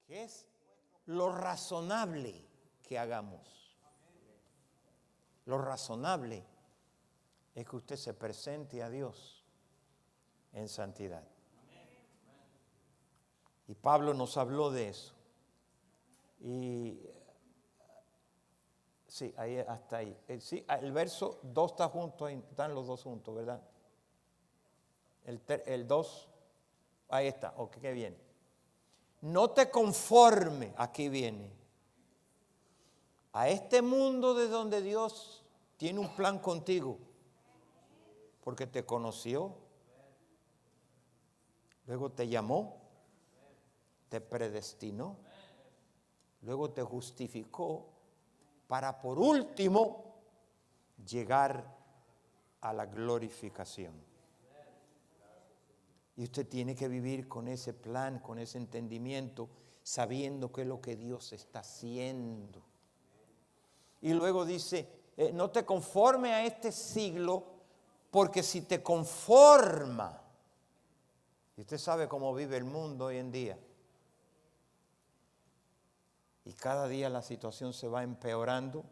que es lo razonable que hagamos. Lo razonable es que usted se presente a Dios en santidad. Y Pablo nos habló de eso. Y sí, ahí hasta ahí. Sí, el verso 2 está junto, ahí están los dos juntos, ¿verdad? El 2, ahí está, ok, qué bien. No te conforme, aquí viene, a este mundo de donde Dios tiene un plan contigo, porque te conoció, luego te llamó, te predestinó, luego te justificó, para por último llegar a la glorificación. Y usted tiene que vivir con ese plan, con ese entendimiento, sabiendo qué es lo que Dios está haciendo. Y luego dice, no te conforme a este siglo, porque si te conforma, y usted sabe cómo vive el mundo hoy en día, y cada día la situación se va empeorando.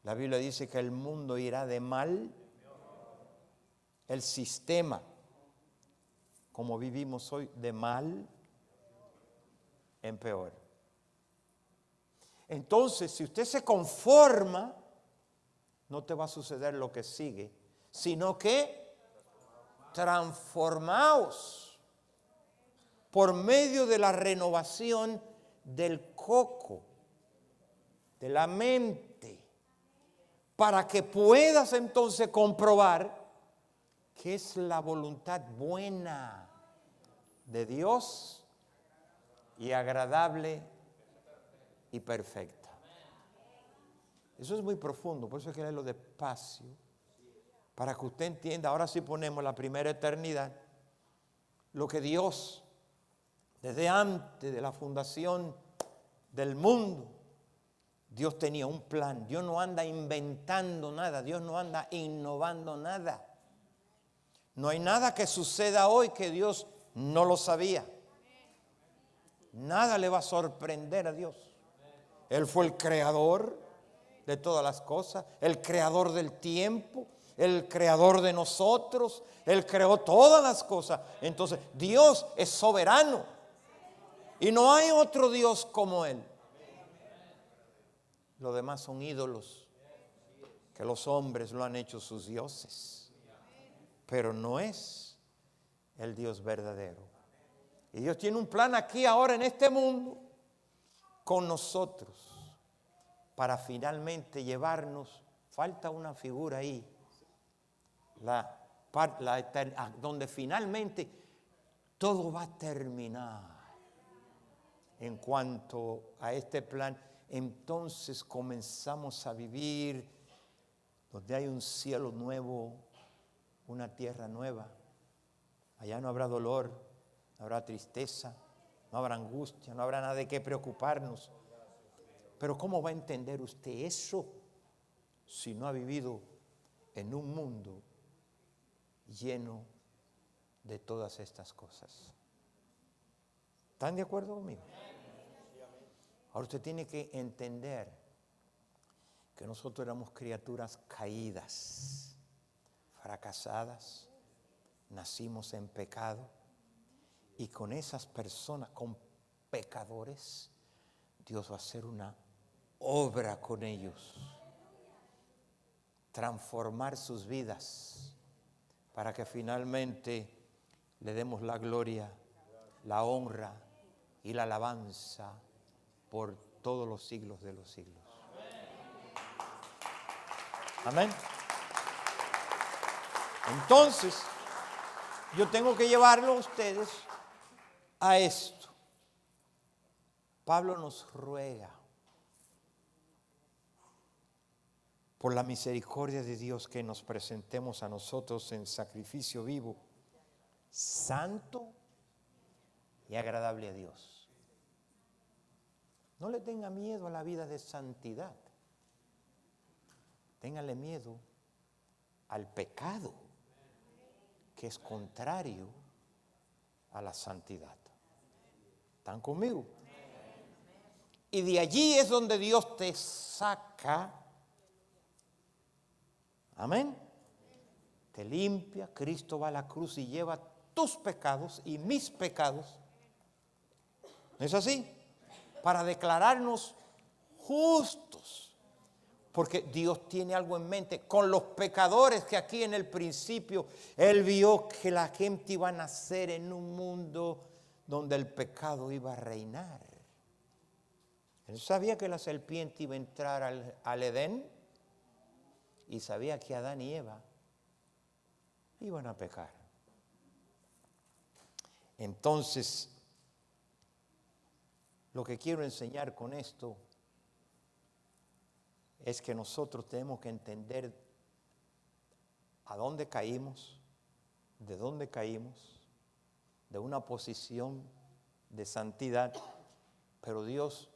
La Biblia dice que el mundo irá de mal, el sistema, como vivimos hoy, de mal en peor. Entonces, si usted se conforma, no te va a suceder lo que sigue, sino que transformaos por medio de la renovación del coco, de la mente, para que puedas entonces comprobar qué es la voluntad buena de Dios y agradable y perfecta. Eso es muy profundo, por eso hay que leerlo despacio, para que usted entienda. Ahora sí ponemos la primera eternidad, lo que Dios, desde antes de la fundación del mundo, Dios tenía un plan. Dios no anda inventando nada, Dios no anda innovando nada. No hay nada que suceda hoy que Dios no lo sabía. Nada le va a sorprender a Dios. Él fue el creador de todas las cosas, el creador del tiempo, el creador de nosotros. Él creó todas las cosas. Entonces, Dios es soberano y no hay otro Dios como Él. Los demás son ídolos que los hombres lo han hecho sus dioses, pero no es el Dios verdadero. Y Dios tiene un plan aquí ahora en este mundo con nosotros para finalmente llevarnos. Falta una figura ahí, donde finalmente todo va a terminar. En cuanto a este plan, entonces comenzamos a vivir donde hay un cielo nuevo, una tierra nueva. Allá no habrá dolor, no habrá tristeza, no habrá angustia, no habrá nada de qué preocuparnos. Pero ¿cómo va a entender usted eso si no ha vivido en un mundo lleno de todas estas cosas? ¿Están de acuerdo conmigo? Ahora usted tiene que entender que nosotros éramos criaturas caídas, fracasadas, nacimos en pecado, y con esas personas, con pecadores, Dios va a hacer una obra con ellos, transformar sus vidas para que finalmente le demos la gloria, la honra y la alabanza por todos los siglos de los siglos. Amén. Entonces, yo tengo que llevarlo a ustedes a esto. Pablo nos ruega por la misericordia de Dios que nos presentemos a nosotros en sacrificio vivo, santo y agradable a Dios. No le tenga miedo a la vida de santidad. Téngale miedo al pecado, que es contrario a la santidad. ¿Están conmigo? Y de allí es donde Dios te saca. Amén. Te limpia. Cristo va a la cruz y lleva tus pecados y mis pecados. ¿No es así? Para declararnos justos. Porque Dios tiene algo en mente con los pecadores que aquí en el principio Él vio que la gente iba a nacer en un mundo donde el pecado iba a reinar. Él sabía que la serpiente iba a entrar al Edén y sabía que Adán y Eva iban a pecar. Entonces, lo que quiero enseñar con esto es que nosotros tenemos que entender a dónde caímos, de dónde caímos, de una posición de santidad, pero Dios,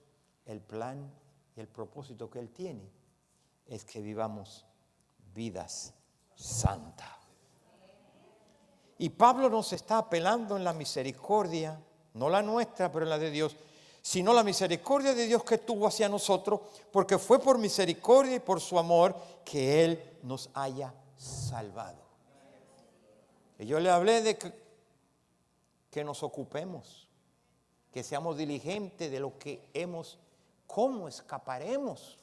el plan y el propósito que Él tiene es que vivamos vidas santas. Y Pablo nos está apelando en la misericordia, no la nuestra, pero en la de Dios, sino la misericordia de Dios que tuvo hacia nosotros, porque fue por misericordia y por su amor que Él nos haya salvado. Y yo le hablé de que nos ocupemos, que seamos diligentes de lo que hemos. ¿Cómo escaparemos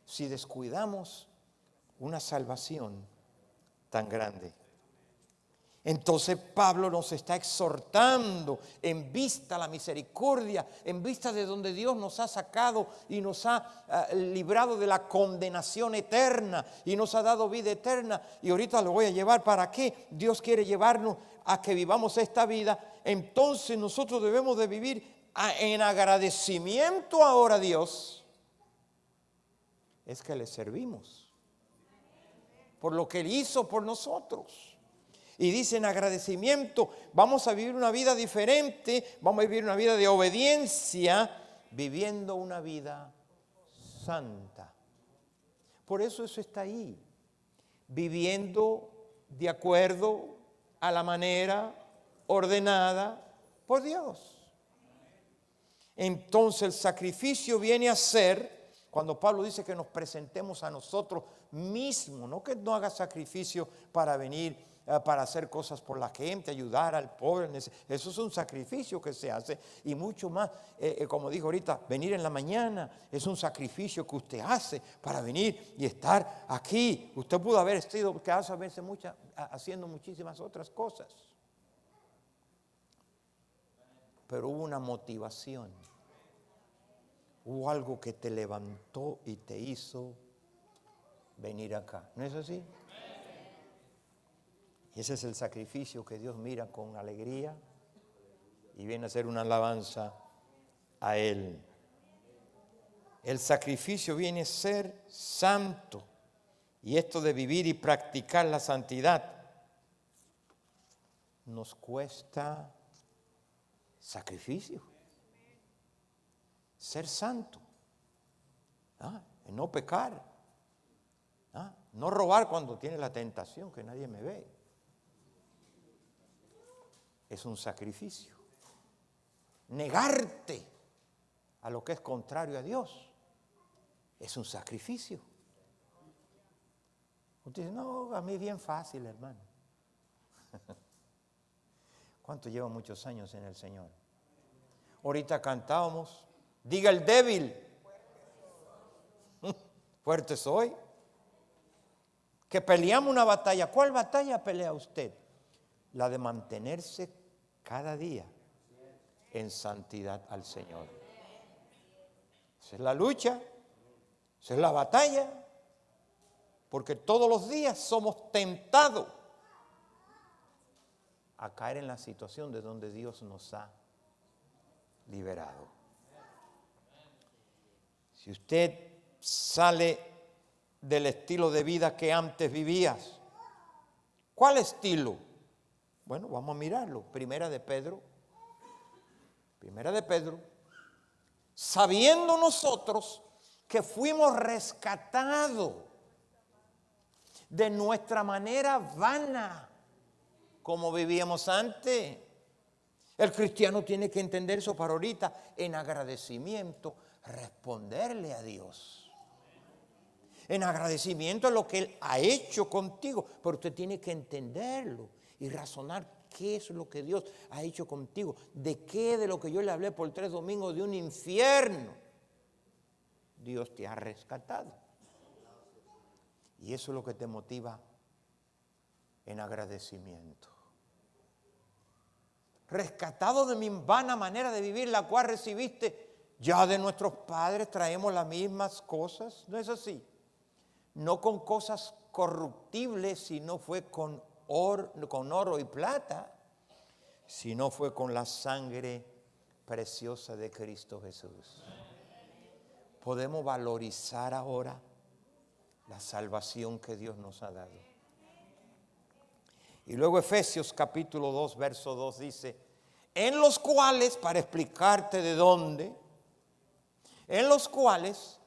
si descuidamos una salvación tan grande? Entonces Pablo nos está exhortando en vista a la misericordia, en vista de donde Dios nos ha sacado y nos ha librado de la condenación eterna y nos ha dado vida eterna. Y ahorita lo voy a llevar para qué Dios quiere llevarnos a que vivamos esta vida. Entonces nosotros debemos de vivir en agradecimiento ahora a Dios. Es que le servimos por lo que Él hizo por nosotros. Y dice en agradecimiento, vamos a vivir una vida diferente, vamos a vivir una vida de obediencia, viviendo una vida santa. Por eso está ahí, viviendo de acuerdo a la manera ordenada por Dios. Entonces el sacrificio viene a ser, cuando Pablo dice que nos presentemos a nosotros mismos, no que no haga sacrificio para venir, para hacer cosas por la gente, ayudar al pobre. Eso es un sacrificio que se hace. Y mucho más, como dijo ahorita, venir en la mañana es un sacrificio que usted hace para venir y estar aquí. Usted pudo haber estado haciendo muchísimas otras cosas. Pero hubo una motivación. Hubo algo que te levantó y te hizo venir acá. ¿No es así? Y ese es el sacrificio que Dios mira con alegría y viene a ser una alabanza a Él. El sacrificio viene a ser santo. Y esto de vivir y practicar la santidad nos cuesta sacrificio. Ser santo. No pecar. No robar cuando tiene la tentación que nadie me ve. Es un sacrificio. Negarte a lo que es contrario a Dios es un sacrificio. Usted dice, no, a mí es bien fácil, hermano. ¿Cuánto lleva muchos años en el Señor? Ahorita cantábamos, diga el débil, fuerte soy. Que peleamos una batalla. ¿Cuál batalla pelea usted? La de mantenerse cada día en santidad al Señor. Esa es la lucha, esa es la batalla, porque todos los días somos tentados a caer en la situación de donde Dios nos ha liberado. Si usted sale del estilo de vida que antes vivías, ¿cuál estilo? Bueno, vamos a mirarlo. Primera de Pedro, sabiendo nosotros que fuimos rescatados de nuestra manera vana, como vivíamos antes, El cristiano tiene que entender eso para ahorita, en agradecimiento, responderle a Dios. En agradecimiento a lo que Él ha hecho contigo, pero usted tiene que entenderlo y razonar qué es lo que Dios ha hecho contigo. De qué de lo que yo le hablé por 3 domingos de un infierno, Dios te ha rescatado. Y eso es lo que te motiva en agradecimiento. Rescatado de mi vana manera de vivir, la cual recibiste ya de nuestros padres, traemos las mismas cosas. ¿No es así? No con cosas corruptibles, sino fue con oro y plata, sino fue con la sangre preciosa de Cristo Jesús. Podemos valorizar ahora la salvación que Dios nos ha dado. Y luego Efesios capítulo 2, verso 2 dice, en los cuales, para explicarte de dónde, en los cuales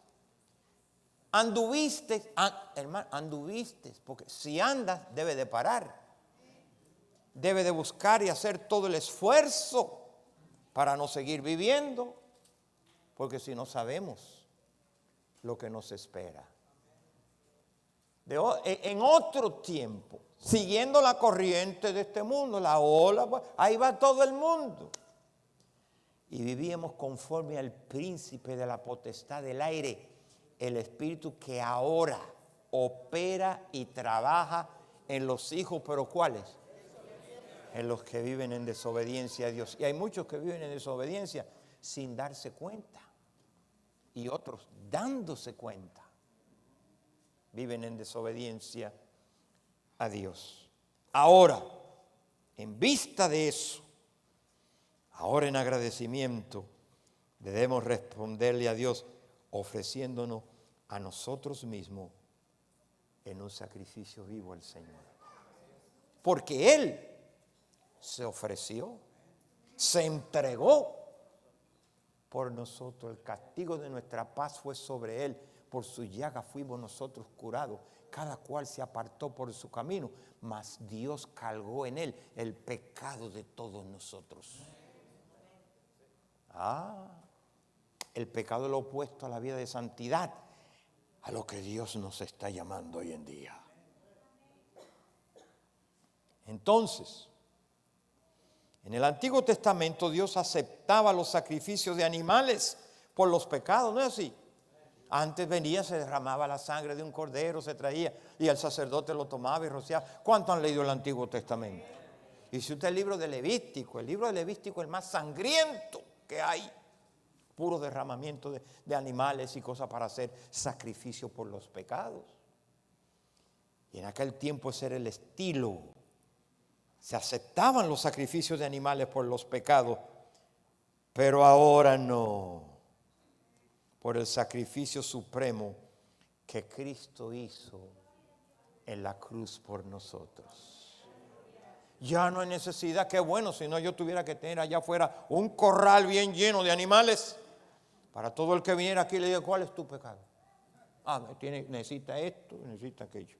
anduviste, hermano, anduviste, porque si andas debe de parar, debe de buscar y hacer todo el esfuerzo para no seguir viviendo, porque si no sabemos lo que nos espera. En otro tiempo, siguiendo la corriente de este mundo, la ola, ahí va todo el mundo. Y vivíamos conforme al príncipe de la potestad del aire, el espíritu que ahora opera y trabaja en los hijos, pero ¿cuáles? En los que viven en desobediencia a Dios. Y hay muchos que viven en desobediencia sin darse cuenta. Y otros dándose cuenta. Viven en desobediencia a Dios. Ahora, en vista de eso, ahora en agradecimiento, debemos responderle a Dios ofreciéndonos a nosotros mismos en un sacrificio vivo al Señor. Porque Él se ofreció, se entregó por nosotros. El castigo de nuestra paz fue sobre Él. Por su llaga fuimos nosotros curados. Cada cual se apartó por su camino, mas Dios cargó en Él el pecado de todos nosotros. El pecado es lo opuesto a la vida de santidad, a lo que Dios nos está llamando hoy en día. Entonces, en el Antiguo Testamento Dios aceptaba los sacrificios de animales por los pecados, ¿no es así? Antes venía, se derramaba la sangre de un cordero, se traía y el sacerdote lo tomaba y rociaba. ¿Cuántos han leído el Antiguo Testamento? Y si usted el libro de Levítico es el más sangriento que hay. Puro derramamiento de animales y cosas para hacer sacrificio por los pecados. Y en aquel tiempo ese era el estilo. Se aceptaban los sacrificios de animales por los pecados, pero ahora no. Por el sacrificio supremo que Cristo hizo en la cruz por nosotros. Ya no hay necesidad, qué bueno, si no yo tuviera que tener allá afuera un corral bien lleno de animales. Para todo el que viniera aquí le digo, ¿cuál es tu pecado? Necesita esto, necesita aquello.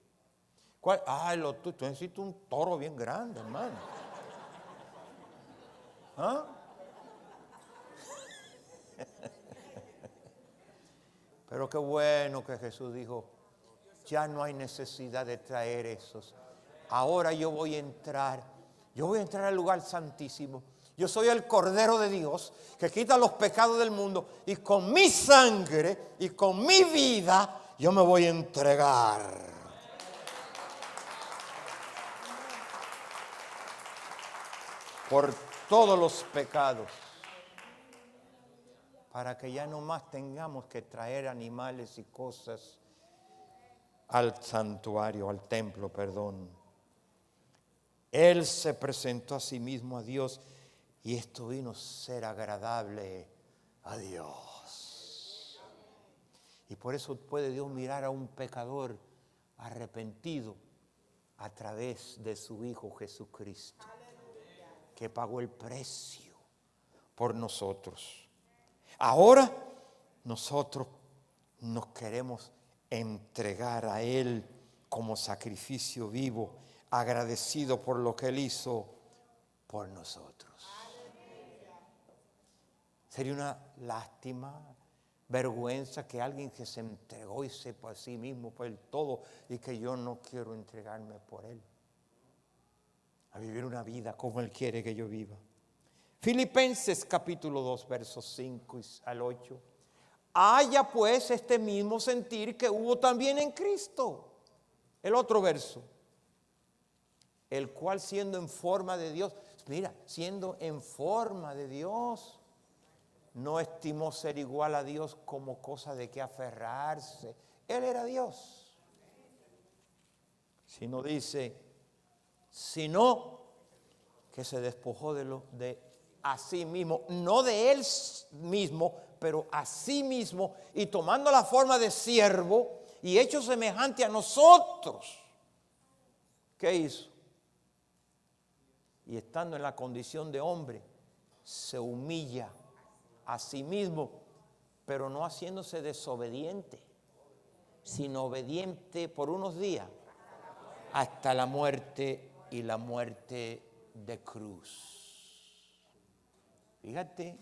¿Cuál? Tú necesitas un toro bien grande, hermano. Pero qué bueno que Jesús dijo, ya no hay necesidad de traer esos. Ahora yo voy a entrar al lugar santísimo. Yo soy el Cordero de Dios que quita los pecados del mundo y con mi sangre y con mi vida yo me voy a entregar. Por todos los pecados. Para que ya no más tengamos que traer animales y cosas al santuario, al templo, perdón. Él se presentó a sí mismo a Dios y esto vino a ser agradable a Dios. Y por eso puede Dios mirar a un pecador arrepentido a través de su Hijo Jesucristo, que pagó el precio por nosotros. Ahora nosotros nos queremos entregar a Él como sacrificio vivo, agradecido por lo que Él hizo por nosotros. Sería una lástima, vergüenza que alguien que se entregó y sepa a sí mismo por el todo y que yo no quiero entregarme por él. A vivir una vida como él quiere que yo viva. Filipenses capítulo 2, versos 5 al 8. Haya pues este mismo sentir que hubo también en Cristo. El otro verso. El cual siendo en forma de Dios, mira, siendo en forma de Dios, no estimó ser igual a Dios como cosa de que aferrarse. Él era Dios. Sino dice, sino que se despojó de a sí mismo, no de él mismo, pero a sí mismo, y tomando la forma de siervo y hecho semejante a nosotros. ¿Qué hizo? Y estando en la condición de hombre, se humilla a sí mismo, pero no haciéndose desobediente, sino obediente por unos días hasta la muerte, y la muerte de cruz. Fíjate,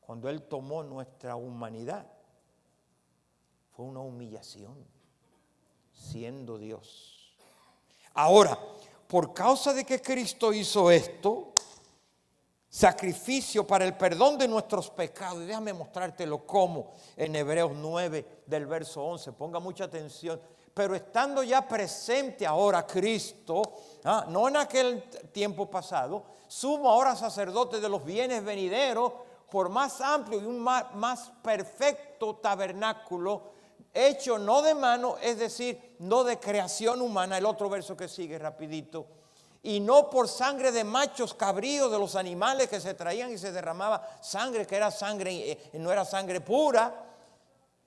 cuando Él tomó nuestra humanidad, fue una humillación, siendo Dios. Ahora, por causa de que Cristo hizo esto, sacrificio para el perdón de nuestros pecados, y déjame mostrártelo cómo, en Hebreos 9, del verso 11, ponga mucha atención. Pero estando ya presente ahora Cristo, no en aquel tiempo pasado, sumo ahora sacerdote de los bienes venideros, por más amplio y un más perfecto tabernáculo, hecho no de mano, es decir, no de creación humana, el otro verso que sigue rapidito, y no por sangre de machos cabríos de los animales que se traían y se derramaba sangre, que era sangre, no era sangre pura,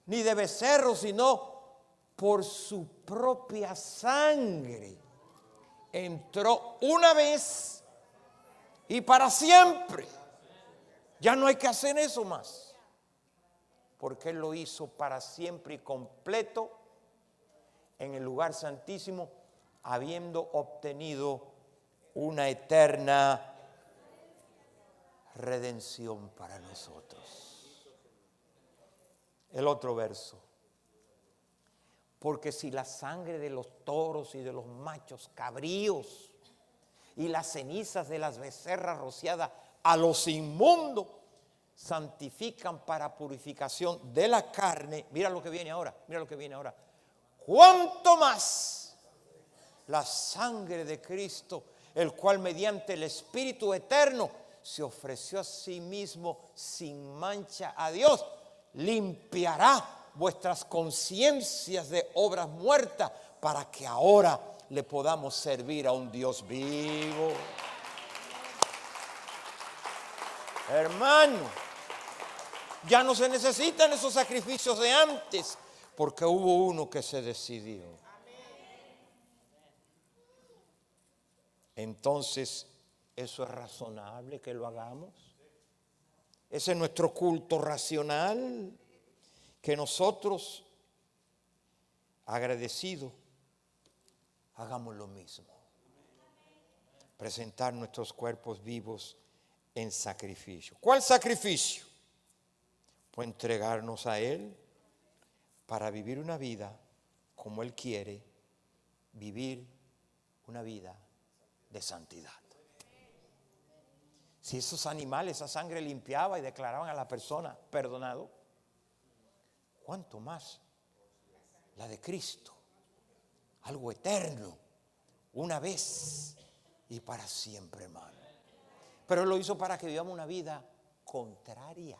ni de becerros, sino por su propia sangre. Entró una vez y para siempre. Ya no hay que hacer eso más, porque Él lo hizo para siempre y completo en el lugar santísimo, habiendo obtenido una eterna redención para nosotros. El otro verso. Porque si la sangre de los toros y de los machos cabríos y las cenizas de las becerras rociadas a los inmundos santifican para purificación de la carne, mira lo que viene ahora, ¿cuánto más la sangre de Cristo, el cual mediante el Espíritu eterno se ofreció a sí mismo sin mancha a Dios, limpiará vuestras conciencias de obras muertas para que ahora le podamos servir a un Dios vivo? Hermano, ya no se necesitan esos sacrificios de antes, porque hubo uno que se decidió. Entonces, ¿eso es razonable que lo hagamos? ¿Ese es nuestro culto racional? Que nosotros, agradecidos, hagamos lo mismo. Presentar nuestros cuerpos vivos en sacrificio. ¿Cuál sacrificio? Pues entregarnos a Él para vivir una vida como Él quiere, vivir una vida de santidad. Si esos animales, esa sangre limpiaba y declaraban a la persona perdonado, ¿cuánto más la de Cristo? Algo eterno, una vez y para siempre, hermano. Pero Él lo hizo para que vivamos una vida contraria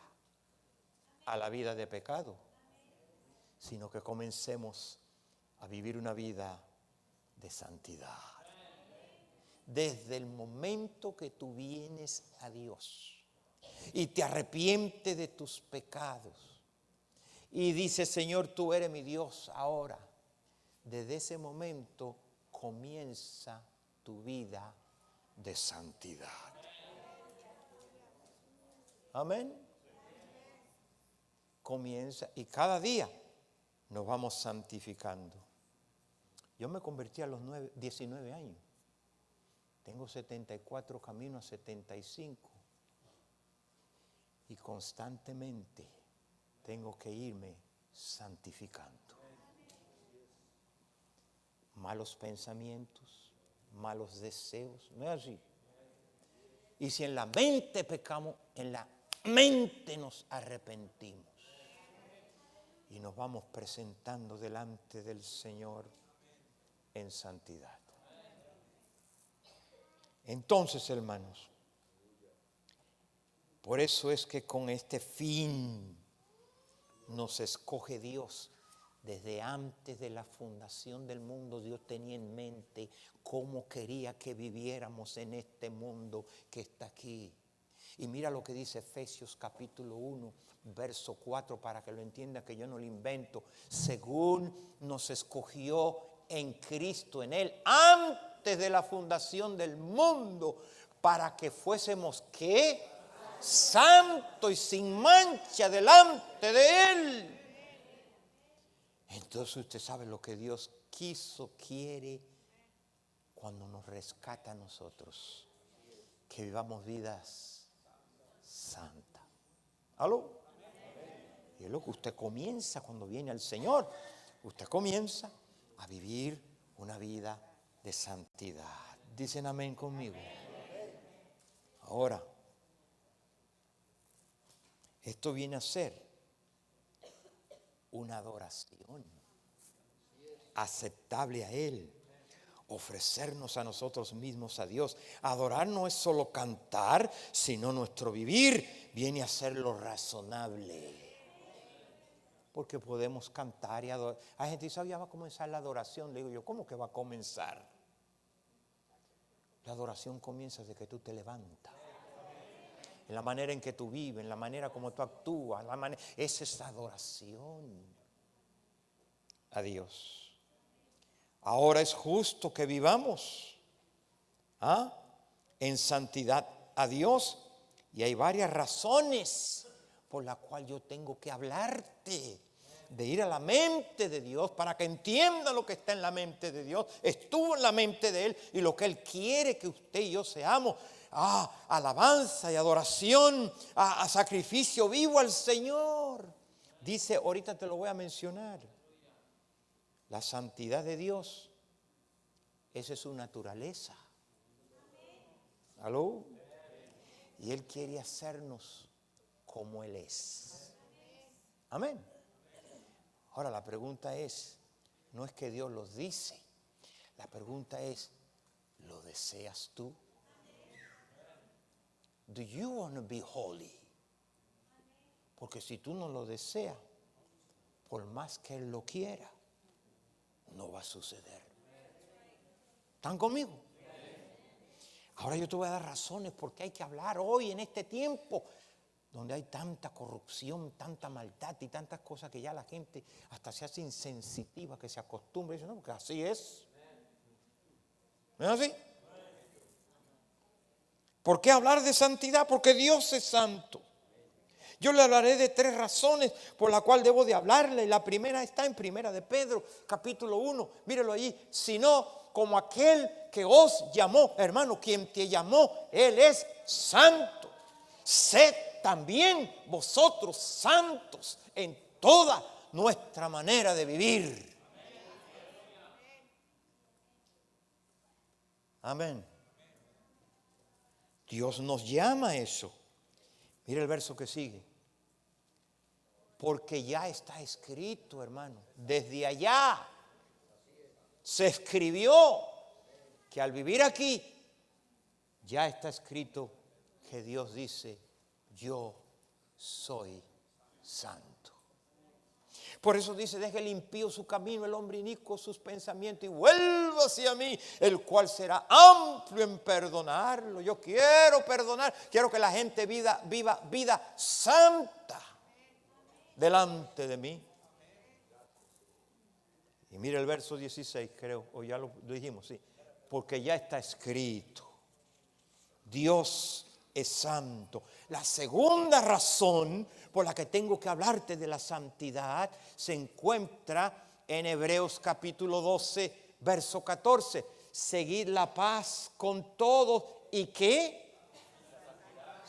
a la vida de pecado, sino que comencemos a vivir una vida de santidad. Desde el momento que tú vienes a Dios y te arrepientes de tus pecados y dices, Señor, tú eres mi Dios ahora, desde ese momento comienza tu vida de santidad. Amén. Comienza y cada día nos vamos santificando. Yo me convertí a los 19 años. Tengo 74, camino a 75. Y constantemente tengo que irme santificando. Malos pensamientos, malos deseos, no es así. Y si en la mente pecamos, en la mente nos arrepentimos. Y nos vamos presentando delante del Señor en santidad. Entonces, hermanos, por eso es que con este fin nos escoge Dios. Desde antes de la fundación del mundo, Dios tenía en mente cómo quería que viviéramos en este mundo que está aquí. Y mira lo que dice Efesios capítulo 1, verso 4, para que lo entienda, que yo no lo invento. Según nos escogió en Cristo, en Él, antes de la fundación del mundo, para que fuésemos, ¿qué? Santo y sin mancha delante de Él. Entonces usted sabe lo que Dios quiere cuando nos rescata a nosotros, que vivamos vidas santas. ¿Aló? Y es lo que usted comienza cuando viene al Señor. Usted comienza a vivir una vida de santidad. Dicen amén conmigo. Ahora, esto viene a ser una adoración aceptable a Él, ofrecernos a nosotros mismos a Dios. Adorar no es solo cantar, sino nuestro vivir viene a ser lo razonable. Porque podemos cantar y adorar. Hay gente que dice, ya va a comenzar la adoración. Le digo yo, ¿cómo que va a comenzar? La adoración comienza desde que tú te levantas. En la manera en que tú vives, en la manera como tú actúas, esa es adoración a Dios. Ahora es justo que vivamos en santidad a Dios, y hay varias razones por las cuales yo tengo que hablarte, de ir a la mente de Dios para que entienda lo que está en la mente de Dios, estuvo en la mente de Él y lo que Él quiere que usted y yo seamos. Alabanza y adoración, a sacrificio vivo al Señor. Dice, ahorita te lo voy a mencionar, la santidad de Dios, esa es su naturaleza. ¿Aló? Y Él quiere hacernos como Él es. Amén. Ahora la pregunta es, no es que Dios los dice, la pregunta es, ¿lo deseas tú? Do you want to be holy? Porque si tú no lo deseas, por más que Él lo quiera, no va a suceder. ¿Están conmigo? Ahora yo te voy a dar razones porque hay que hablar hoy en este tiempo donde hay tanta corrupción, tanta maldad y tantas cosas que ya la gente hasta se hace insensitiva, que se acostumbra y dice, no, porque así es. ¿No es así? ¿Por qué hablar de santidad? Porque Dios es santo. Yo le hablaré de 3 razones por las cuales debo de hablarle. La primera está en Primera de Pedro, capítulo 1. Mírelo allí. Sino como aquel que os llamó, hermano, quien te llamó, Él es santo. Sed también vosotros santos en toda nuestra manera de vivir. Amén. Dios nos llama a eso. Mira el verso que sigue. Porque ya está escrito, hermano. Desde allá se escribió que al vivir aquí ya está escrito que Dios dice, yo soy santo. Por eso dice, deje el impío su camino, el hombre inicuo sus pensamientos y vuelva hacia mí, el cual será amplio en perdonarlo. Yo quiero perdonar, quiero que la gente viva vida santa delante de mí. Y mire el verso 16, creo, o ya lo dijimos, sí. Porque ya está escrito, Dios es santo. La segunda razón por la que tengo que hablarte de la santidad se encuentra en Hebreos capítulo 12, verso 14. Seguid la paz con todos y ¿qué?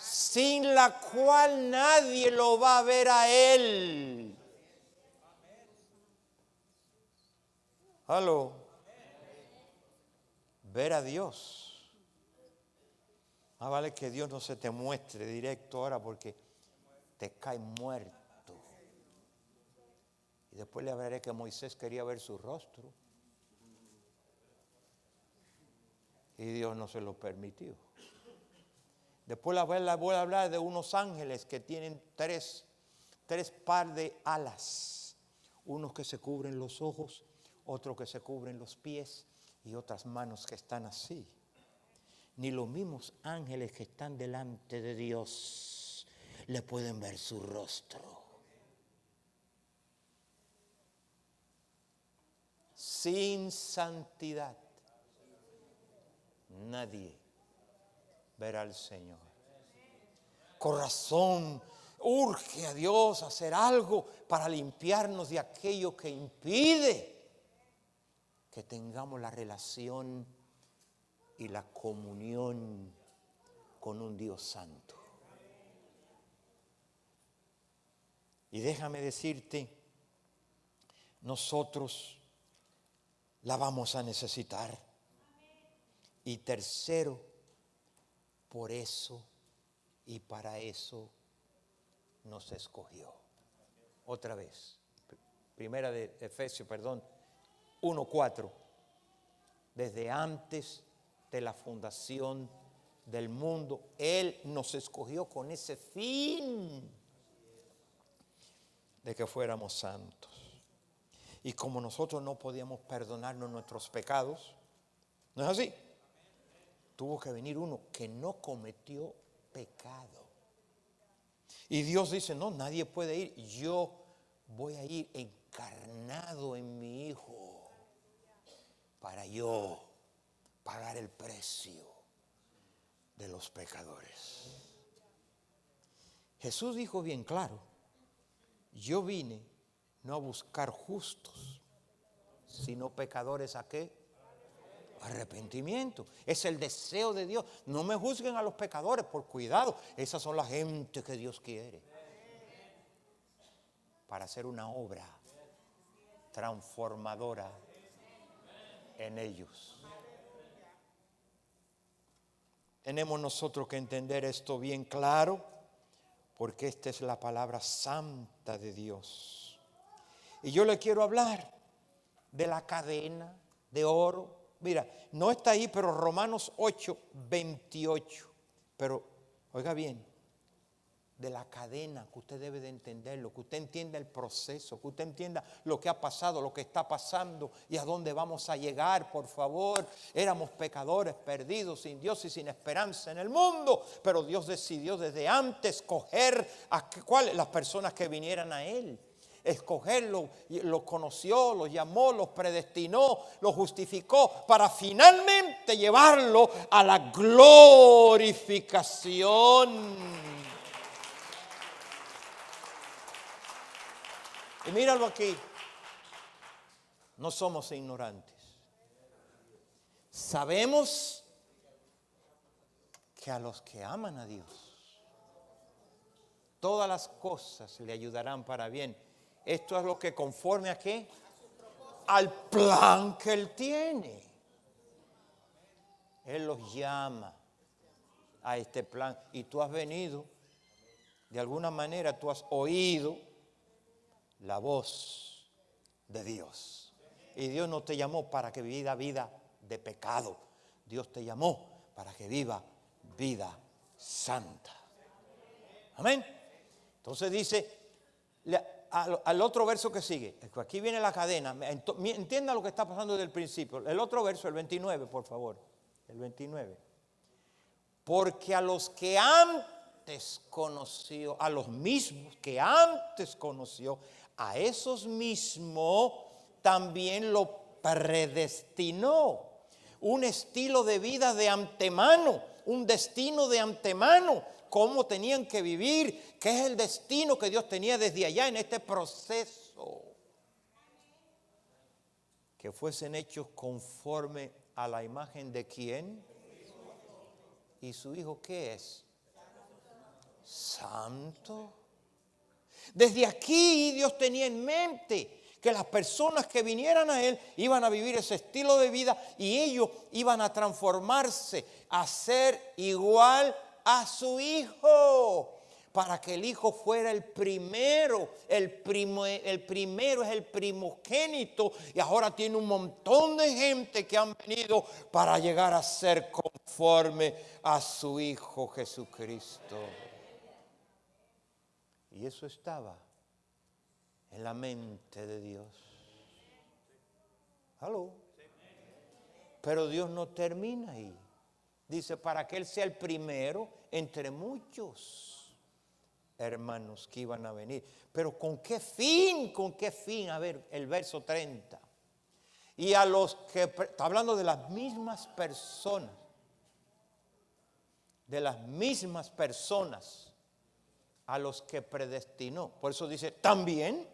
sin la cual nadie lo va a ver a Él. Aló. Ver a Dios. Más vale que Dios no se te muestre directo ahora porque te cae muerto. Y después le hablaré que Moisés quería ver su rostro. Y Dios no se lo permitió. Después la voy a hablar de unos ángeles que tienen tres par de alas. Unos que se cubren los ojos, otros que se cubren los pies y otras manos que están así. Ni los mismos ángeles que están delante de Dios le pueden ver su rostro. Sin santidad, nadie verá al Señor. Corazón urge a Dios hacer algo para limpiarnos de aquello que impide que tengamos la relación y la comunión con un Dios santo. Y déjame decirte, nosotros la vamos a necesitar. Y tercero, por eso y para eso nos escogió. Otra vez, primera de Efesios, 1:4. Desde antes de la fundación del mundo, Él nos escogió con ese fin de que fuéramos santos. Y como nosotros no podíamos perdonarnos nuestros pecados, ¿no es así? Tuvo que venir uno que no cometió pecado. Y Dios dice, no, nadie puede ir. Yo voy a ir encarnado en mi Hijo para yo pagar el precio de los pecadores. Jesús dijo bien claro, yo vine no a buscar justos, sino pecadores ¿a qué? Arrepentimiento. Es el deseo de Dios. No me juzguen a los pecadores, por cuidado. Esas son la gente que Dios quiere para hacer una obra transformadora en ellos. Tenemos nosotros que entender esto bien claro, porque esta es la palabra santa de Dios. Y yo le quiero hablar de la cadena de oro. Mira, no está ahí, pero Romanos 8:28. Pero, oiga bien, de la cadena que usted debe de entenderlo, que usted entienda el proceso, que usted entienda lo que ha pasado, lo que está pasando y a dónde vamos a llegar, por favor. Éramos pecadores perdidos, sin Dios y sin esperanza en el mundo, pero Dios decidió desde antes escoger a las personas que vinieran a Él. Escogerlo, los conoció, los llamó, los predestinó, los justificó para finalmente llevarlo a la glorificación. Y míralo aquí, no somos ignorantes. Sabemos que a los que aman a Dios, todas las cosas le ayudarán para bien. Esto es lo que conforme a qué? Al plan que Él tiene. Él los llama a este plan. Y tú has venido, de alguna manera tú has oído la voz de Dios. Y Dios no te llamó para que viva vida de pecado. Dios te llamó para que viva vida santa. Amén. Entonces dice al otro verso que sigue. Aquí viene la cadena. Entienda lo que está pasando desde el principio. El otro verso, el 29, por favor. El 29. Porque a los que antes conoció, a los mismos que antes conoció, a esos mismos también lo predestinó. Un estilo de vida de antemano, un destino de antemano, cómo tenían que vivir, qué es el destino que Dios tenía desde allá en este proceso. Que fuesen hechos conforme a la imagen de ¿quién? ¿Y su Hijo qué es? santo. Desde aquí Dios tenía en mente que las personas que vinieran a Él iban a vivir ese estilo de vida y ellos iban a transformarse a ser igual a su Hijo. Para que el Hijo fuera el primero, el primero es el primogénito y ahora tiene un montón de gente que han venido para llegar a ser conforme a su Hijo Jesucristo. Y eso estaba en la mente de Dios. ¿Aló? Pero Dios no termina ahí. Dice, para que Él sea el primero entre muchos hermanos que iban a venir. Pero ¿con qué fin? ¿Con qué fin? A ver, el verso 30. Y a los que, está hablando de las mismas personas, a los que predestinó. Por eso dice, también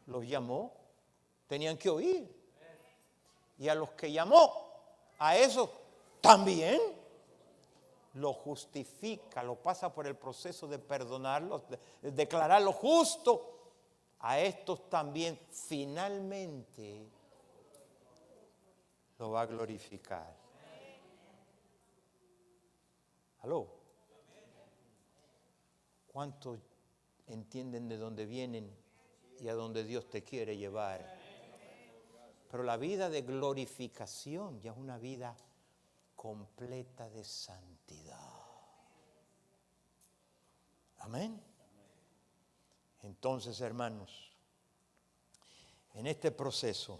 los llamó, tenían que oír. Y a los que llamó, a esos también lo justifica, lo pasa por el proceso de perdonarlos, de declararlo justo. A estos también finalmente lo va a glorificar. ¿Aló? ¿Cuántos entienden de dónde vienen y a dónde Dios te quiere llevar? Pero la vida de glorificación ya es una vida completa de santidad. Amén. Entonces, hermanos, en este proceso,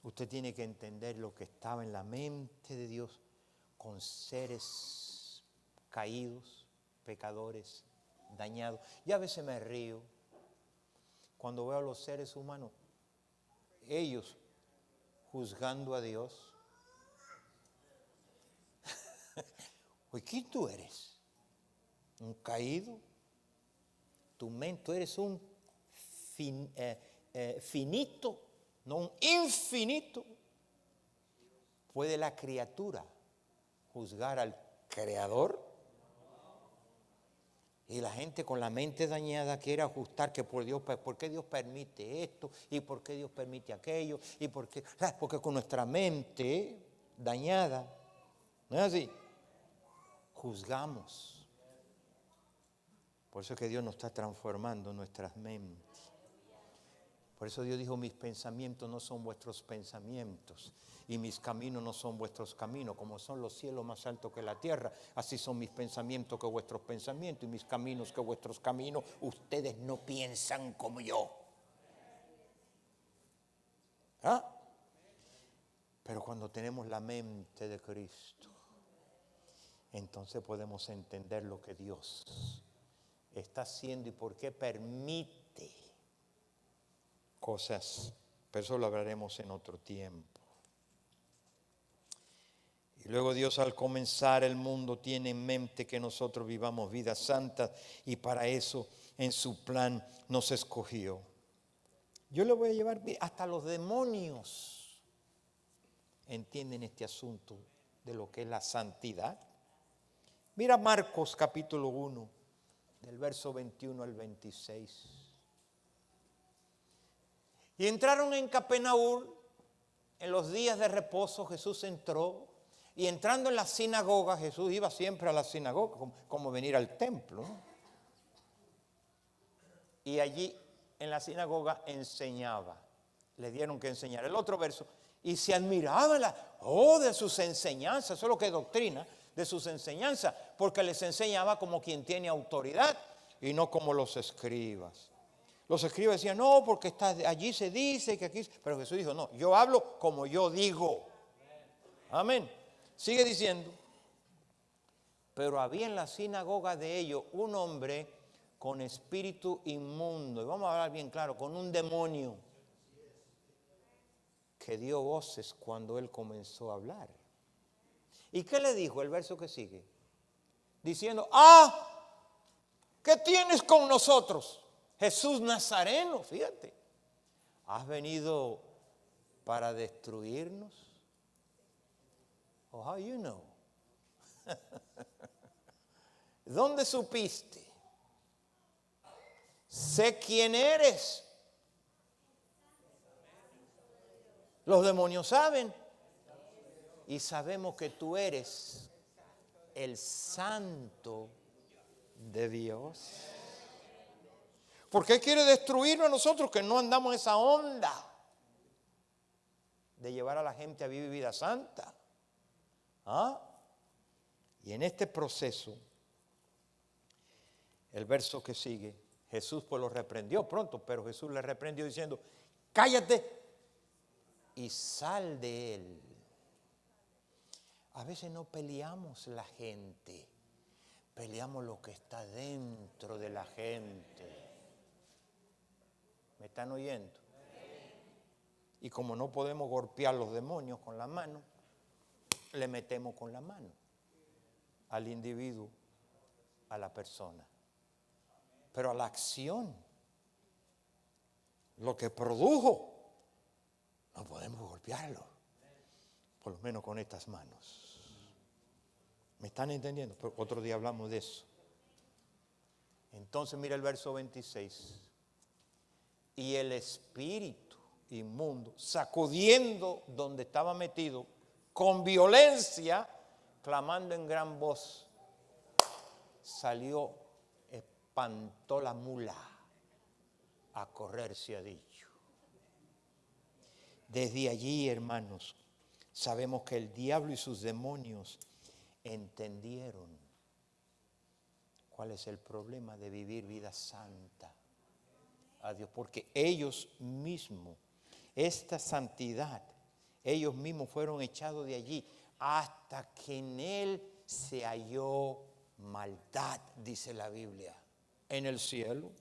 usted tiene que entender lo que estaba en la mente de Dios con seres caídos, pecadores, dañados. Y a veces me río cuando veo a los seres humanos, ellos juzgando a Dios. Oye, ¿quién tú eres? ¿Un caído? Tu mente, tú eres un finito, no un infinito. ¿Puede la criatura juzgar al Creador? Y la gente con la mente dañada quiere ajustar que por qué Dios permite esto y por qué Dios permite aquello y por qué, porque con nuestra mente dañada, ¿no es así? Juzgamos. Por eso es que Dios nos está transformando nuestras mentes. Por eso Dios dijo, mis pensamientos no son vuestros pensamientos y mis caminos no son vuestros caminos. Como son los cielos más altos que la tierra, así son mis pensamientos que vuestros pensamientos y mis caminos que vuestros caminos. Ustedes no piensan como yo. ¿Ah? Pero cuando tenemos la mente de Cristo, entonces podemos entender lo que Dios está haciendo y por qué permite cosas. Pero eso lo hablaremos en otro tiempo. Y luego Dios, al comenzar el mundo, tiene en mente que nosotros vivamos vidas santas y para eso en su plan nos escogió. Yo le voy a llevar, hasta los demonios entienden este asunto de lo que es la santidad. Mira Marcos capítulo 1. Del verso 21 al 26. Y entraron en Capernaum, en los días de reposo Jesús entró, y entrando en la sinagoga, Jesús iba siempre a la sinagoga, como venir al templo, ¿no? Y allí en la sinagoga enseñaba, le dieron que enseñar. El otro verso, y se admiraba de sus enseñanzas, eso es lo que es doctrina, de sus enseñanzas, porque les enseñaba como quien tiene autoridad y no como los escribas. Los escribas decían, no, porque allí se dice que aquí, pero Jesús dijo, no, yo hablo como yo digo. Amén. Sigue diciendo, pero había en la sinagoga de ellos un hombre con espíritu inmundo, y vamos a hablar bien claro, con un demonio, que dio voces cuando él comenzó a hablar. ¿Y qué le dijo el verso que sigue? Diciendo, ¿qué tienes con nosotros? Jesús Nazareno, fíjate. ¿Has venido para destruirnos? Oh, how you know? ¿Dónde supiste? Sé quién eres. Los demonios saben. Y sabemos que tú eres el Santo de Dios. ¿Por qué quiere destruirnos a nosotros que no andamos en esa onda de llevar a la gente a vivir vida santa? ¿Ah? Y en este proceso, el verso que sigue, Jesús pues lo reprendió pronto, pero Jesús le reprendió diciendo, cállate y sal de él. A veces no peleamos la gente, peleamos lo que está dentro de la gente. ¿Me están oyendo? Y como no podemos golpear los demonios con la mano, le metemos con la mano al individuo, a la persona. Pero a la acción, lo que produjo, no podemos golpearlo, por lo menos con estas manos. ¿Me están entendiendo? Pero otro día hablamos de eso. Entonces mira el verso 26. Y el espíritu inmundo, sacudiendo donde estaba metido, con violencia, clamando en gran voz, salió, espantó la mula, a correr se ha dicho. Desde allí, hermanos, sabemos que el diablo y sus demonios entendieron cuál es el problema de vivir vida santa a Dios, porque ellos mismos, esta santidad, ellos mismos fueron echados de allí hasta que en él se halló maldad, dice la Biblia, en el cielo,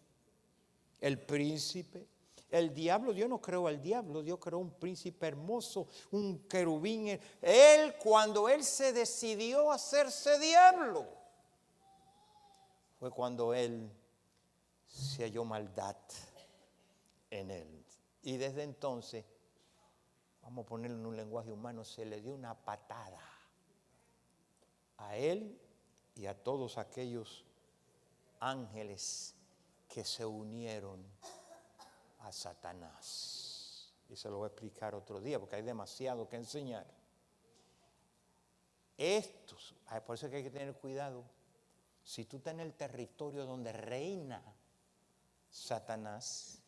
el príncipe. El diablo, Dios no creó al diablo, Dios creó un príncipe hermoso, un querubín. Él, cuando él se decidió a hacerse diablo, fue cuando él se halló maldad en él. Y desde entonces, vamos a ponerlo en un lenguaje humano, se le dio una patada a él y a todos aquellos ángeles que se unieron a Satanás. Y se lo voy a explicar otro día porque hay demasiado que enseñar. Estos, por eso es que hay que tener cuidado. Si tú estás en el territorio donde reina Satanás,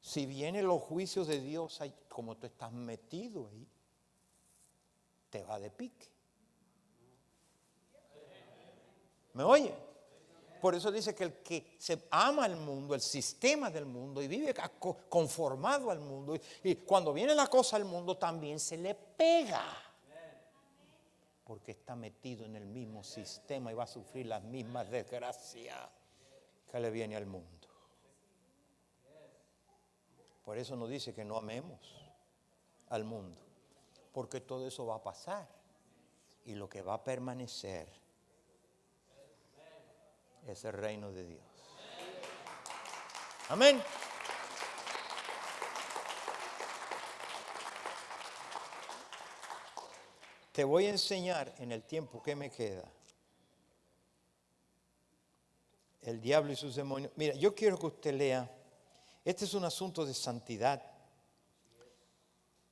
si vienen los juicios de Dios, como tú estás metido ahí, te va de pique. ¿Me oye? Por eso dice que el que se ama al mundo, el sistema del mundo y vive conformado al mundo, y cuando viene la cosa al mundo también se le pega. Porque está metido en el mismo sistema y va a sufrir las mismas desgracias que le viene al mundo. Por eso nos dice que no amemos al mundo, porque todo eso va a pasar y lo que va a permanecer es el reino de Dios. Amén. Te voy a enseñar en el tiempo que me queda el diablo y sus demonios. Mira, yo quiero que usted lea. Este es un asunto de santidad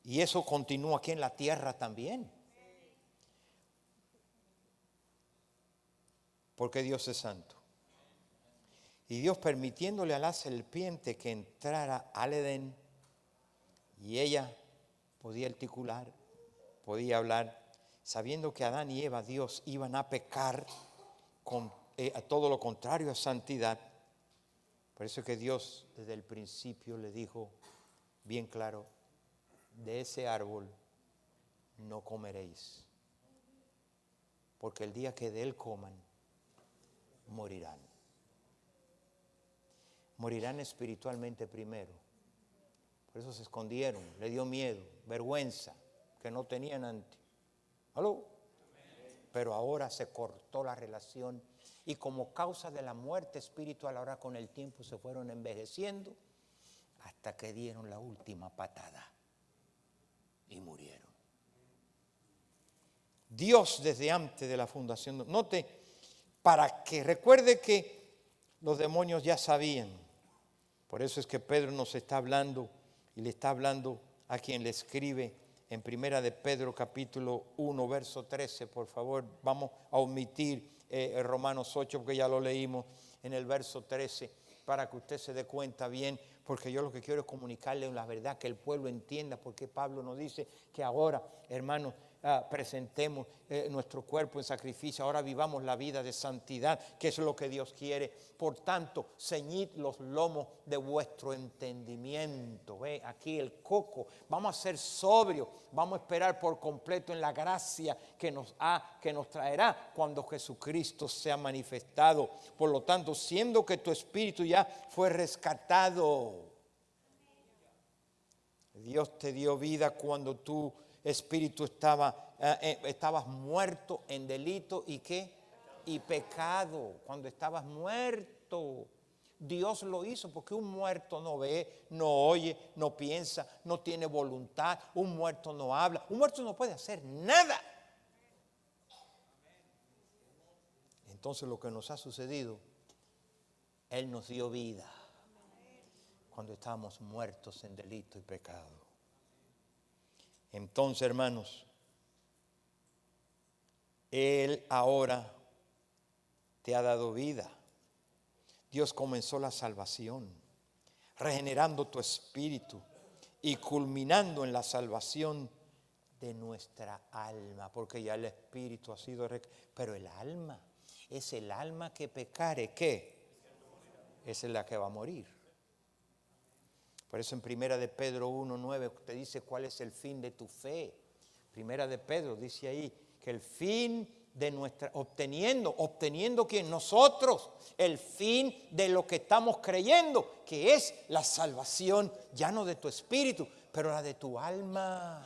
y eso continúa aquí en la tierra también. Porque Dios es santo. Y Dios permitiéndole a la serpiente que entrara al Edén y ella podía articular, podía hablar, sabiendo que Adán y Eva, Dios, iban a pecar con a todo lo contrario a santidad. Por eso es que Dios desde el principio le dijo bien claro, de ese árbol no comeréis, porque el día que de él coman, morirán. Morirán espiritualmente primero. Por eso se escondieron, le dio miedo, vergüenza, que no tenían antes. ¿Aló? Pero ahora se cortó la relación y como causa de la muerte espiritual, ahora con el tiempo se fueron envejeciendo hasta que dieron la última patada y murieron. Dios desde antes de la fundación, note para que recuerde que los demonios ya sabían. Por eso es que Pedro nos está hablando y le está hablando a quien le escribe en Primera de Pedro capítulo 1 verso 13. Por favor, vamos a omitir Romanos 8 porque ya lo leímos en el verso 13 para que usted se dé cuenta bien, porque yo lo que quiero es comunicarle la verdad, que el pueblo entienda por qué Pablo nos dice que ahora, hermanos, presentemos nuestro cuerpo en sacrificio, ahora vivamos la vida de santidad, que es lo que Dios quiere. Por tanto, ceñid los lomos de vuestro entendimiento. ¿Ve? Aquí el coco. Vamos a ser sobrios, vamos a esperar por completo en la gracia que nos traerá cuando Jesucristo sea manifestado. Por lo tanto, siendo que tu espíritu ya fue rescatado, Dios te dio vida cuando tu espíritu estabas muerto en delito y ¿qué? Y pecado. Cuando estabas muerto, Dios lo hizo, porque un muerto no ve, no oye, no piensa, no tiene voluntad. Un muerto no habla, un muerto no puede hacer nada. Entonces lo que nos ha sucedido, Él nos dio vida cuando estábamos muertos en delito y pecado. Entonces, hermanos, Él ahora te ha dado vida. Dios comenzó la salvación, regenerando tu espíritu y culminando en la salvación de nuestra alma, porque ya el espíritu ha sido, pero el alma, es el alma que pecare, ¿qué? Esa es la que va a morir. Por eso en Primera de Pedro 1:9 te dice cuál es el fin de tu fe. Primera de Pedro dice ahí que el fin de nuestra, obteniendo que nosotros, el fin de lo que estamos creyendo, que es la salvación, ya no de tu espíritu, pero la de tu alma.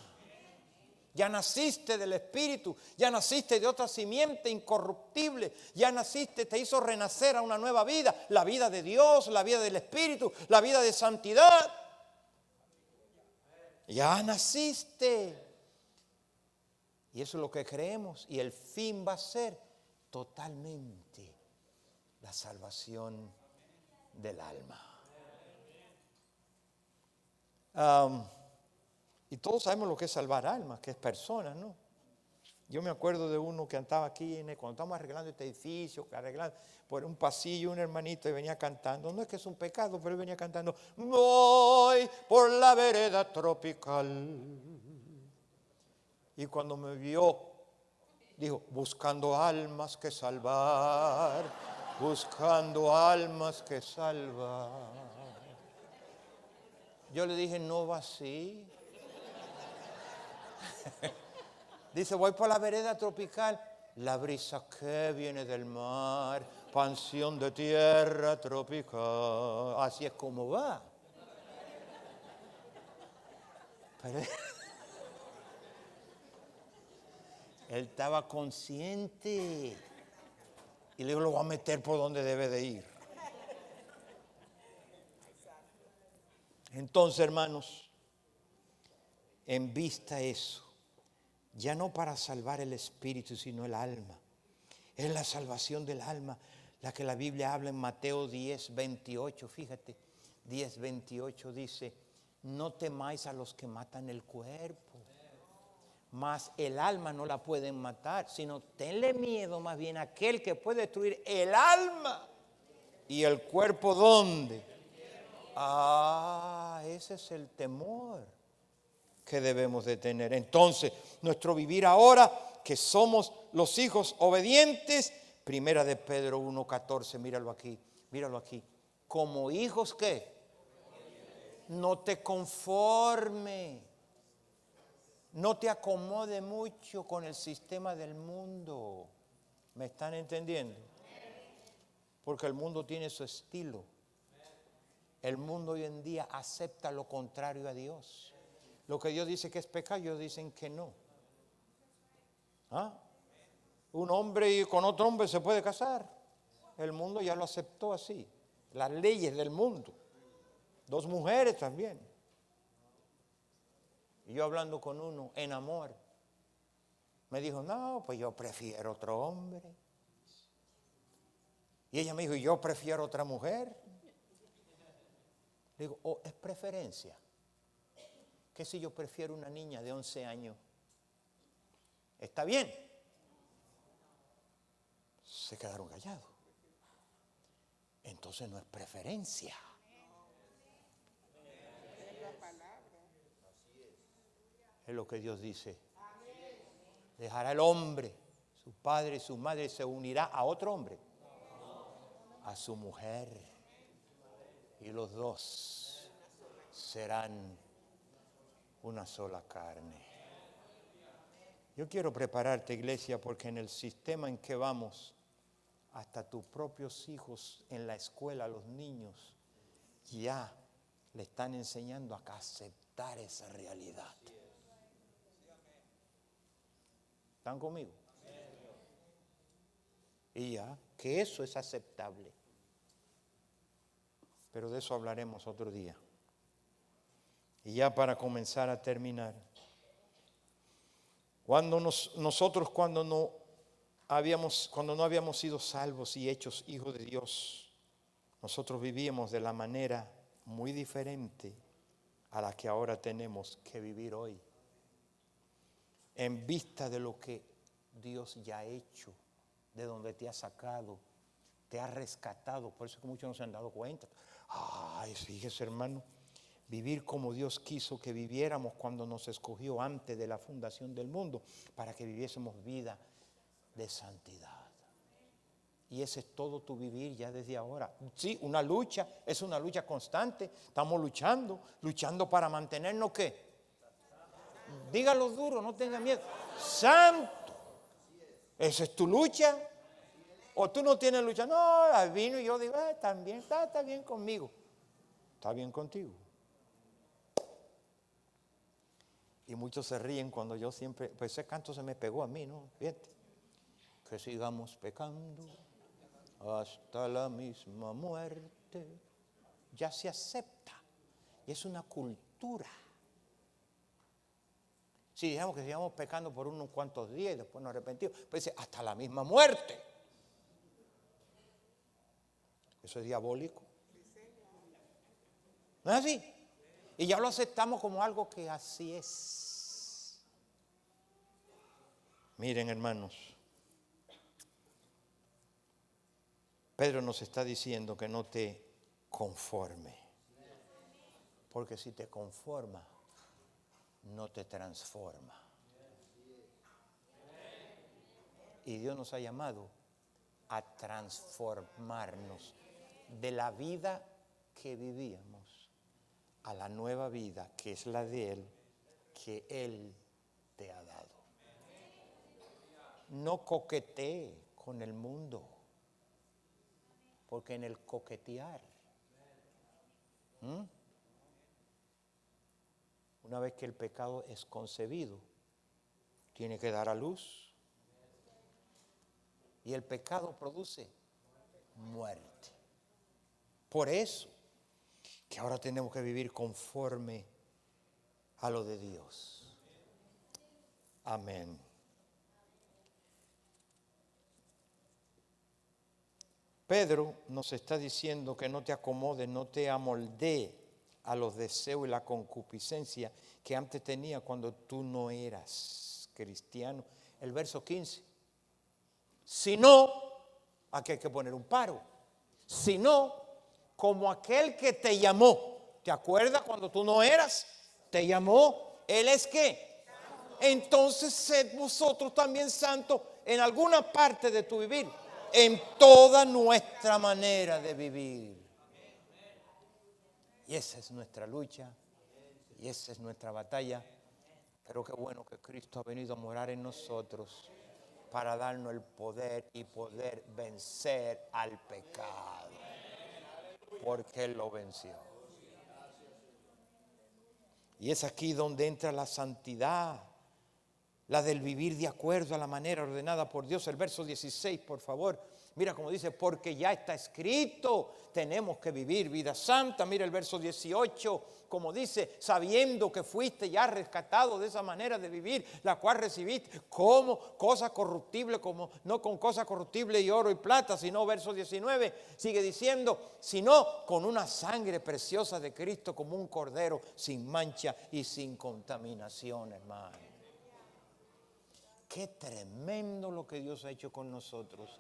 Ya naciste del espíritu, ya naciste de otra simiente incorruptible, ya naciste, te hizo renacer a una nueva vida, la vida de Dios, la vida del espíritu, la vida de santidad. Ya naciste. Y eso es lo que creemos, y el fin va a ser totalmente la salvación del alma. Y todos sabemos lo que es salvar almas, que es personas, ¿no? Yo me acuerdo de uno que andaba aquí, cuando estábamos arreglando este edificio, arreglando por un pasillo, un hermanito y venía cantando. No es que es un pecado, pero él venía cantando: voy por la vereda tropical. Y cuando me vio, dijo: buscando almas que salvar, buscando almas que salvar. Yo le dije: no va así. Dice: voy por la vereda tropical, la brisa que viene del mar, canción de tierra tropical. Así es como va. Pero él estaba consciente. Y le digo: lo voy a meter por donde debe de ir. Entonces, hermanos, en vista de eso, ya no para salvar el espíritu, sino el alma. Es la salvación del alma la que la Biblia habla en Mateo 10:28. Fíjate, 10:28 dice: no temáis a los que matan el cuerpo, mas el alma no la pueden matar, sino tenle miedo más bien a aquel que puede destruir el alma y el cuerpo. ¿Dónde? Ese es el temor que debemos de tener. Entonces, nuestro vivir ahora, que somos los hijos obedientes, Primera de Pedro 1:14, míralo aquí. Como hijos, ¿qué? No te conforme, no te acomode mucho con el sistema del mundo. ¿Me están entendiendo? Porque el mundo tiene su estilo. El mundo hoy en día acepta lo contrario a Dios. Lo que Dios dice que es pecado, ellos dicen que no. Un hombre con otro hombre se puede casar. El mundo ya lo aceptó así. Las leyes del mundo. 2 mujeres también. Y yo hablando con uno en amor, me dijo: no, pues yo prefiero otro hombre. Y ella me dijo, yo prefiero otra mujer. Le digo, es preferencia. ¿Qué si yo prefiero una niña de 11 años? ¿Está bien? Se quedaron callados. Entonces no es preferencia. Es lo que Dios dice. Dejará el hombre, su padre y su madre, y se unirá a otro hombre, a su mujer, y los dos serán una sola carne. Yo quiero prepararte, iglesia, porque en el sistema en que vamos, hasta tus propios hijos en la escuela, los niños, ya le están enseñando a aceptar esa realidad. ¿Están conmigo? Y ya, que eso es aceptable. Pero de eso hablaremos otro día. Y ya para comenzar a terminar, cuando no habíamos sido salvos y hechos hijos de Dios, nosotros vivíamos de la manera muy diferente a la que ahora tenemos que vivir hoy. En vista de lo que Dios ya ha hecho, de donde te ha sacado, te ha rescatado. Por eso es que muchos no se han dado cuenta. Ay, fíjese, hermano, vivir como Dios quiso que viviéramos cuando nos escogió antes de la fundación del mundo, para que viviésemos vida de santidad. Y ese es todo tu vivir ya desde ahora. Sí, una lucha, es una lucha constante. Estamos luchando para mantenernos, ¿qué? Dígalo duro, no tenga miedo. Santo. ¿Esa es tu lucha? ¿O tú no tienes lucha? No, vino y yo digo, también está bien conmigo. Está bien contigo. Y muchos se ríen cuando yo siempre, pues ese canto se me pegó a mí, ¿no? Fíjate. Que sigamos pecando hasta la misma muerte. Ya se acepta. Y es una cultura. Si dijéramos que sigamos pecando por unos cuantos días y después nos arrepentimos, pues dice, hasta la misma muerte. Eso es diabólico. ¿No es así? Y ya lo aceptamos como algo que así es. Miren, hermanos, Pedro nos está diciendo que no te conforme. Porque si te conforma, no te transforma. Y Dios nos ha llamado a transformarnos de la vida que vivíamos a la nueva vida que es la de Él, que Él te ha dado. No coquetee con el mundo, porque en el coquetear, una vez que el pecado es concebido, tiene que dar a luz. Y el pecado produce muerte. Por eso que ahora tenemos que vivir conforme a lo de Dios. Amén. Pedro nos está diciendo que no te acomodes, no te amoldees a los deseos y la concupiscencia que antes tenía cuando tú no eras cristiano. El verso 15. Si no, aquí hay que poner un paro. Si no, como aquel que te llamó. ¿Te acuerdas cuando tú no eras? Te llamó. ¿Él es qué? Entonces sed vosotros también santos en alguna parte de tu vivir. En toda nuestra manera de vivir. Y esa es nuestra lucha, y esa es nuestra batalla. Pero qué bueno que Cristo ha venido a morar en nosotros para darnos el poder y poder vencer al pecado. Porque Él lo venció. Y es aquí donde entra la santidad, la del vivir de acuerdo a la manera ordenada por Dios. El verso 16, por favor. Mira como dice, porque ya está escrito, tenemos que vivir vida santa. Mira el verso 18, como dice, sabiendo que fuiste ya rescatado de esa manera de vivir, la cual recibiste como cosa corruptible, como no con cosa corruptible y oro y plata, sino, verso 19, sigue diciendo, sino con una sangre preciosa de Cristo, como un cordero sin mancha y sin contaminación, hermano. Qué tremendo lo que Dios ha hecho con nosotros.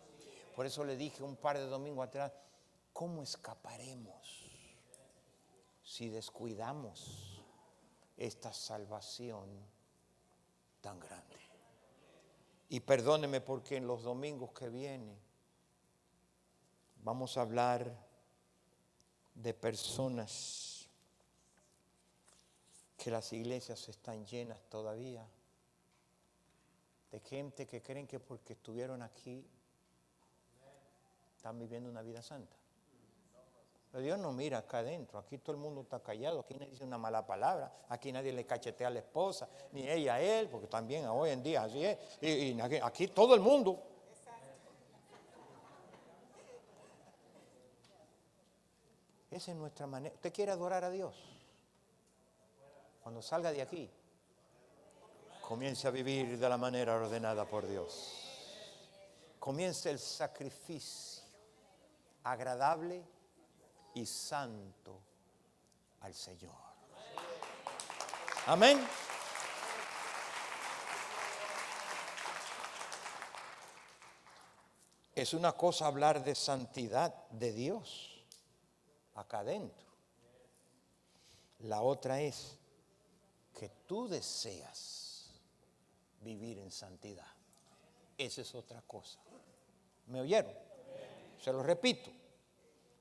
Por eso le dije un par de domingos atrás, ¿cómo escaparemos si descuidamos esta salvación tan grande? Y perdóneme porque en los domingos que vienen vamos a hablar de personas que las iglesias están llenas todavía, de gente que creen que porque estuvieron aquí están viviendo una vida santa. Pero Dios no mira acá adentro, aquí todo el mundo está callado, aquí nadie dice una mala palabra, aquí nadie le cachetea a la esposa, ni ella a él, porque también hoy en día así es, y aquí todo el mundo. Esa es nuestra manera. ¿Usted quiere adorar a Dios? Cuando salga de aquí, comience a vivir de la manera ordenada por Dios. Comience el sacrificio agradable y santo al Señor. Amén. Es una cosa hablar de santidad de Dios acá adentro. La otra es que tú deseas vivir en santidad. Esa es otra cosa. ¿Me oyeron? Se lo repito.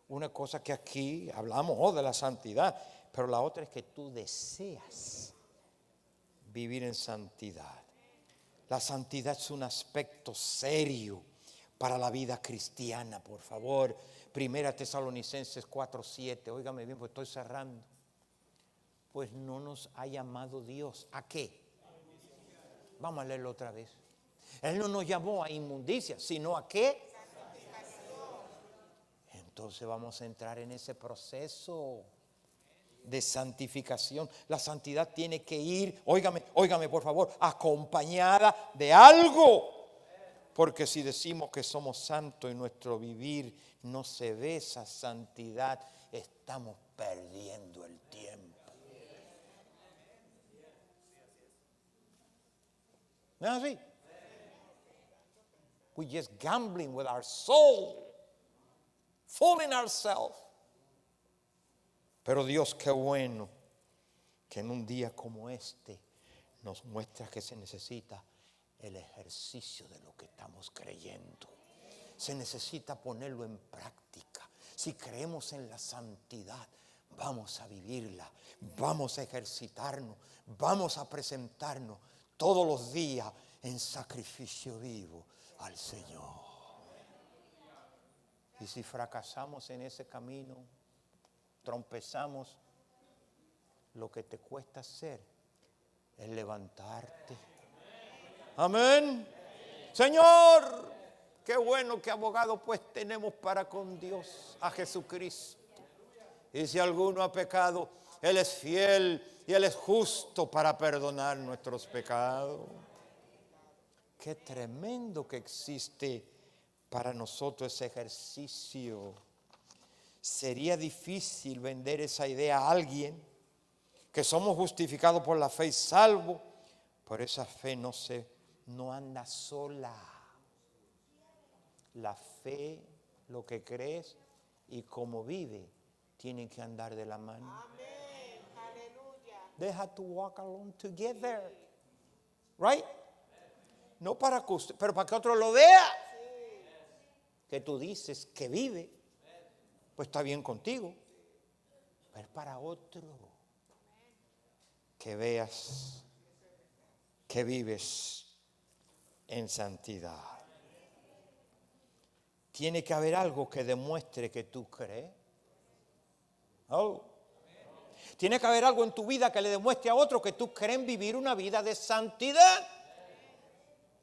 Una cosa que aquí hablamos de la santidad, pero la otra es que tú deseas vivir en santidad. La santidad es un aspecto serio para la vida cristiana, por favor. Primera Tesalonicenses 4:7. Óigame bien, pues estoy cerrando. Pues no nos ha llamado Dios. ¿A qué? Vamos a leerlo otra vez. Él no nos llamó a inmundicia, sino a qué. Entonces vamos a entrar en ese proceso de santificación. La santidad tiene que ir, óigame por favor, acompañada de algo. Porque si decimos que somos santos y nuestro vivir no se ve esa santidad, estamos perdiendo el tiempo. ¿No es así? We're just gambling with our soul. Fooling ourselves. Pero Dios, qué bueno que en un día como este nos muestra que se necesita el ejercicio de lo que estamos creyendo. Se necesita ponerlo en práctica. Si creemos en la santidad, vamos a vivirla, vamos a ejercitarnos, vamos a presentarnos todos los días en sacrificio vivo al Señor. Y si fracasamos en ese camino, trompezamos, lo que te cuesta hacer es levantarte. Amén. Señor, qué bueno que abogado pues tenemos para con Dios, a Jesucristo. Y si alguno ha pecado, Él es fiel y Él es justo para perdonar nuestros pecados. Qué tremendo que existe para nosotros ese ejercicio. Sería difícil vender esa idea a alguien que somos justificados por la fe y salvos, pero esa fe no anda sola. La fe, lo que crees y cómo vive, tienen que andar de la mano. Amén. Aleluya. They have to walk along together. Right? No para que usted, pero para que otro lo vea. Que tú dices que vive, pues está bien contigo. Pero para otro, que veas que vives en santidad. Tiene que haber algo que demuestre que tú crees. Oh. Tiene que haber algo en tu vida que le demuestre a otro que tú crees vivir una vida de santidad.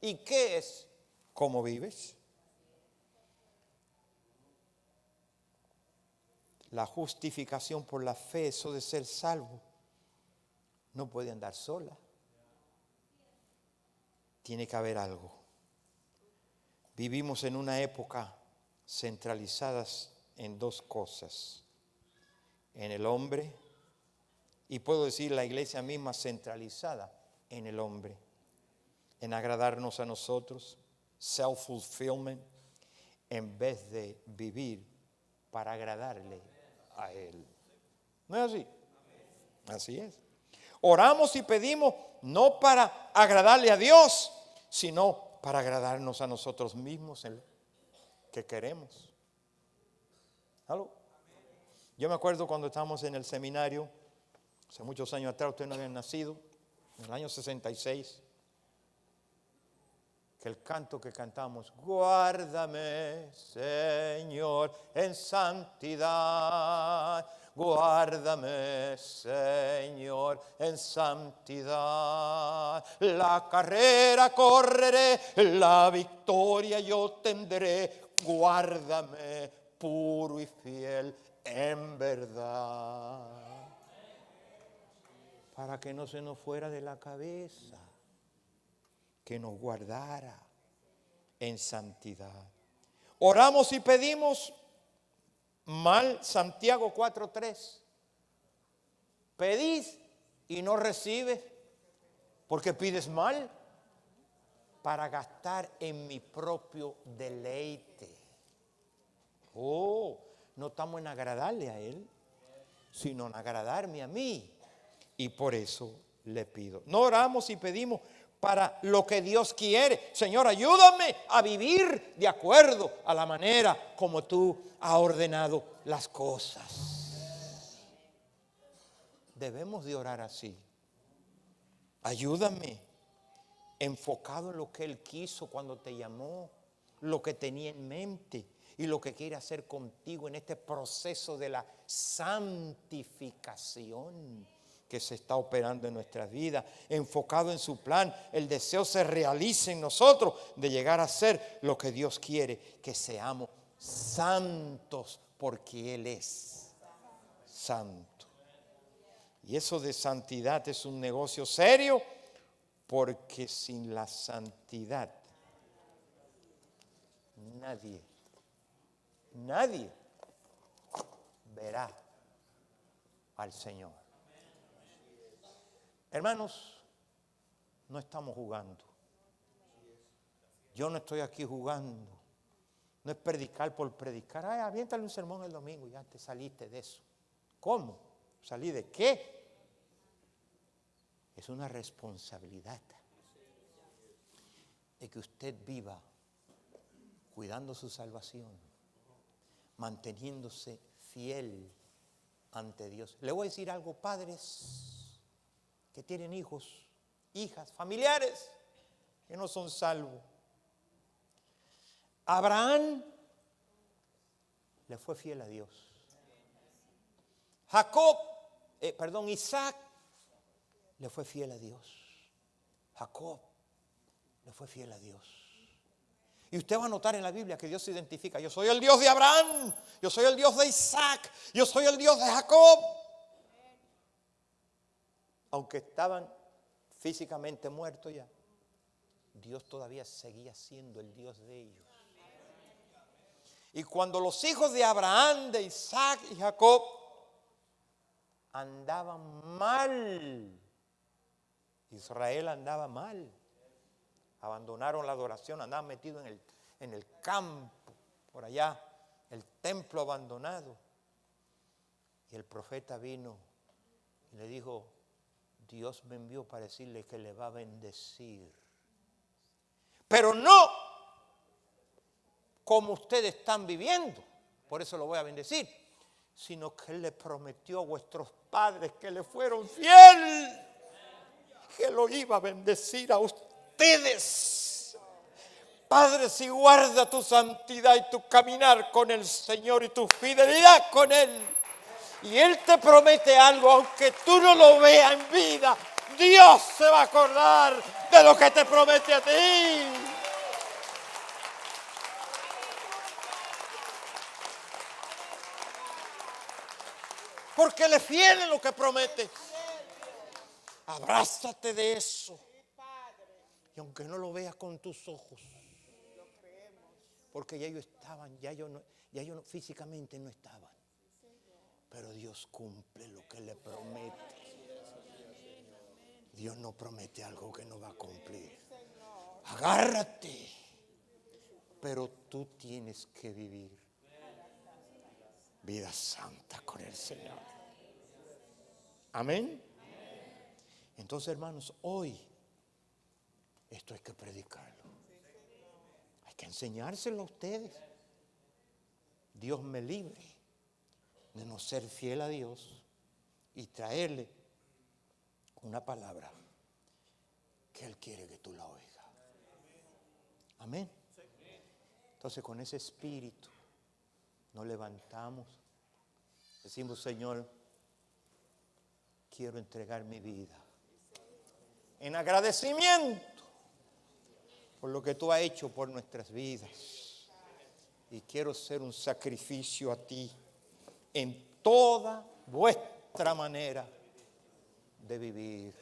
¿Y qué es? ¿Cómo vives? la justificación por la fe, eso de ser salvo, no puede andar sola. Tiene que haber algo. Vivimos en una época centralizadas en dos cosas. En el hombre, y puedo decir la iglesia misma centralizada en el hombre. En agradarnos a nosotros, self-fulfillment, en vez de vivir para agradarle a Él. ¿No es así? Así es. Oramos y pedimos no para agradarle a Dios, sino para agradarnos a nosotros mismos en lo que queremos. ¿Aló? Yo me acuerdo cuando estábamos en el seminario, hace muchos años atrás, ustedes no habían nacido, en el año 66, que el canto que cantamos, guárdame, Señor, en santidad. Guárdame, Señor, en santidad. La carrera correré, la victoria yo tendré. Guárdame, puro y fiel, en verdad. Para que no se nos fuera de la cabeza, que nos guardara en santidad. Oramos y pedimos mal. Santiago 4:3. Pedís y no recibes porque pides mal para gastar en mi propio deleite. Oh, no estamos en agradarle a Él, sino en agradarme a mí. Y por eso le pido. No oramos y pedimos para lo que Dios quiere. Señor, ayúdame a vivir de acuerdo a la manera como tú has ordenado las cosas. Debemos de orar así. Ayúdame, enfocado en lo que Él quiso cuando te llamó, lo que tenía en mente y lo que quiere hacer contigo en este proceso de la santificación que se está operando en nuestras vidas, enfocado en su plan. El deseo se realice en nosotros de llegar a ser lo que Dios quiere, que seamos santos porque Él es santo. Y eso de santidad es un negocio serio, porque sin la santidad nadie verá al Señor. Hermanos, no estamos jugando. Yo no estoy aquí jugando. No es predicar por predicar. Ay, aviéntale un sermón el domingo y ya te saliste de eso. ¿Cómo? ¿Salí de qué? Es una responsabilidad de que usted viva cuidando su salvación, manteniéndose fiel ante Dios. Le voy a decir algo, padres que tienen hijos, hijas, familiares que no son salvos. Abraham le fue fiel a Dios. Isaac le fue fiel a Dios. Jacob le fue fiel a Dios. Y usted va a notar en la Biblia que Dios se identifica. Yo soy el Dios de Abraham, yo soy el Dios de Isaac, yo soy el Dios de Jacob. Aunque estaban físicamente muertos ya, Dios todavía seguía siendo el Dios de ellos. Y cuando los hijos de Abraham, de Isaac y Jacob andaban mal, Israel andaba mal, abandonaron la adoración, andaban metidos en el campo, por allá, el templo abandonado. Y el profeta vino y le dijo, Dios me envió para decirle que le va a bendecir. Pero no como ustedes están viviendo, por eso lo voy a bendecir, sino que Él le prometió a vuestros padres que le fueron fiel, que lo iba a bendecir a ustedes. Padre, si guarda tu santidad y tu caminar con el Señor y tu fidelidad con Él, y Él te promete algo, aunque tú no lo veas en vida, Dios se va a acordar de lo que te promete a ti. porque Él es fiel en lo que promete. Abrázate de eso. Y aunque no lo veas con tus ojos, porque ya ellos estaban, ya ellos no, físicamente no estaban. Pero Dios cumple lo que le promete. Dios no promete algo que no va a cumplir. Agárrate. Pero tú tienes que vivir vida santa con el Señor. Amén. Entonces, hermanos, hoy esto hay que predicarlo. Hay que enseñárselo a ustedes. Dios me libre de no ser fiel a Dios y traerle una palabra que Él quiere que tú la oigas. Amén. Entonces, con ese espíritu nos levantamos. Decimos: Señor, quiero entregar mi vida en agradecimiento por lo que tú has hecho por nuestras vidas. Y quiero ser un sacrificio a ti en toda vuestra manera de vivir.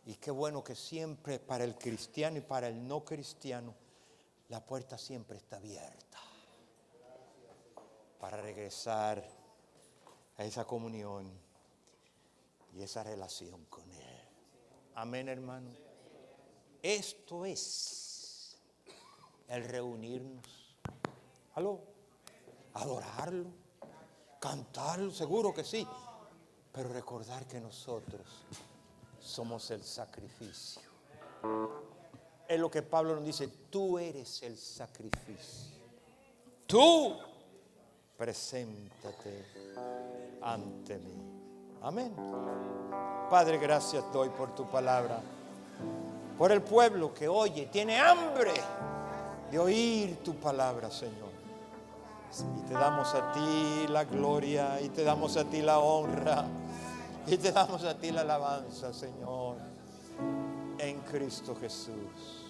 Y qué bueno que siempre para el cristiano y para el no cristiano la puerta siempre está abierta para regresar a esa comunión y esa relación con Él. Amén, hermano. Esto es el reunirnos. ¿Aló? Adorarlo, cantarlo, seguro que sí. Pero recordar que nosotros somos el sacrificio. Es lo que Pablo nos dice: tú eres el sacrificio. Tú preséntate ante mí. Amén. Padre, gracias doy por tu palabra, por el pueblo que oye, tiene hambre de oír tu palabra, Señor. Y te damos a ti la gloria, y te damos a ti la honra, y te damos a ti la alabanza, Señor, en Cristo Jesús.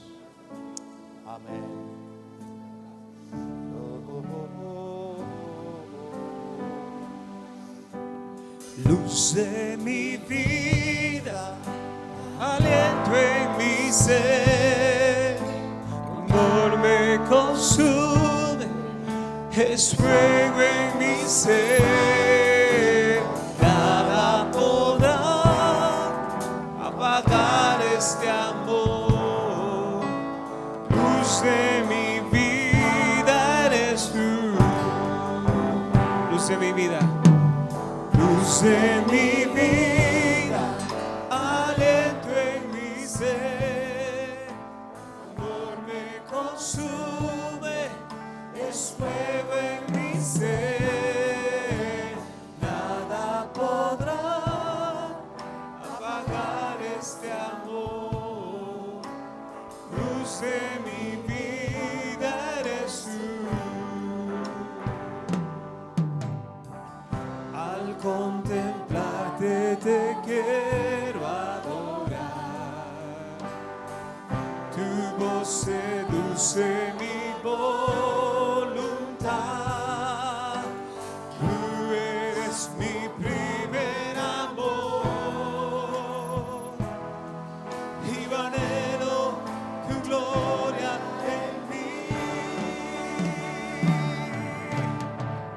Amén. Luz de mi vida, aliento en mi ser, tu amor me consume, es fuego en mi ser. Nada podrá apagar este amor. Luz de mi vida eres tú. Luz de mi vida. Luz de mi vida, aliento en mi ser, tu amor me consume, es fuego en mi ser. Nada podrá apagar este amor. Luz de mi vida eres tú. Al contemplarte te quiero adorar, tu voz seduce mi voluntad, tú eres mi primer amor, y anhelo tu gloria en mí.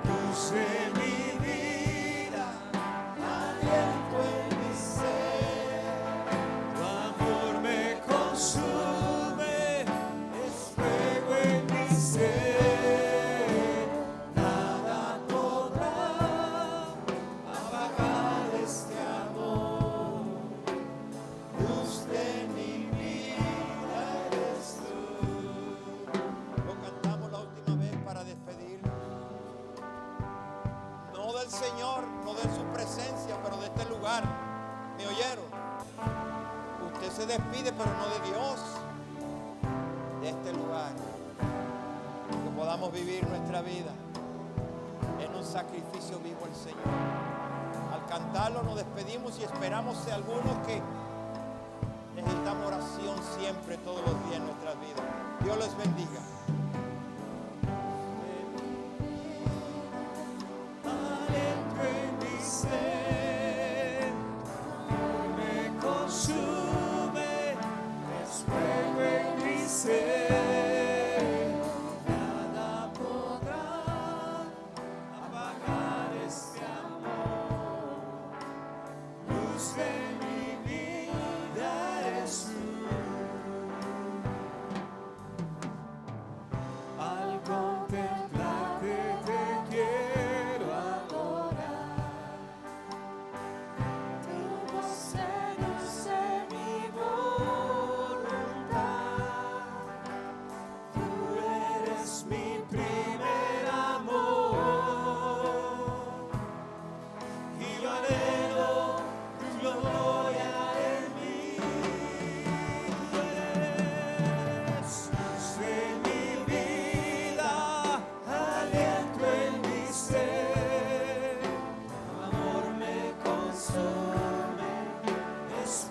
Luz de mi vida, aliento en mi ser, tu amor me consume, es fuego en mi ser. Nada podrá apagar este amor. Luz de mi vida eres tú. Lo cantamos la última vez para despedirnos. No del Señor, no de su presencia, pero de este lugar. ¿Me oyeron? Usted se despide, pero no de Dios, de este lugar. Que podamos vivir nuestra vida en un sacrificio vivo al Señor. Al cantarlo nos despedimos y esperamos de algunos que necesitamos oración siempre, todos los días en nuestras vidas. Dios les bendiga. Aliento en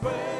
fuego.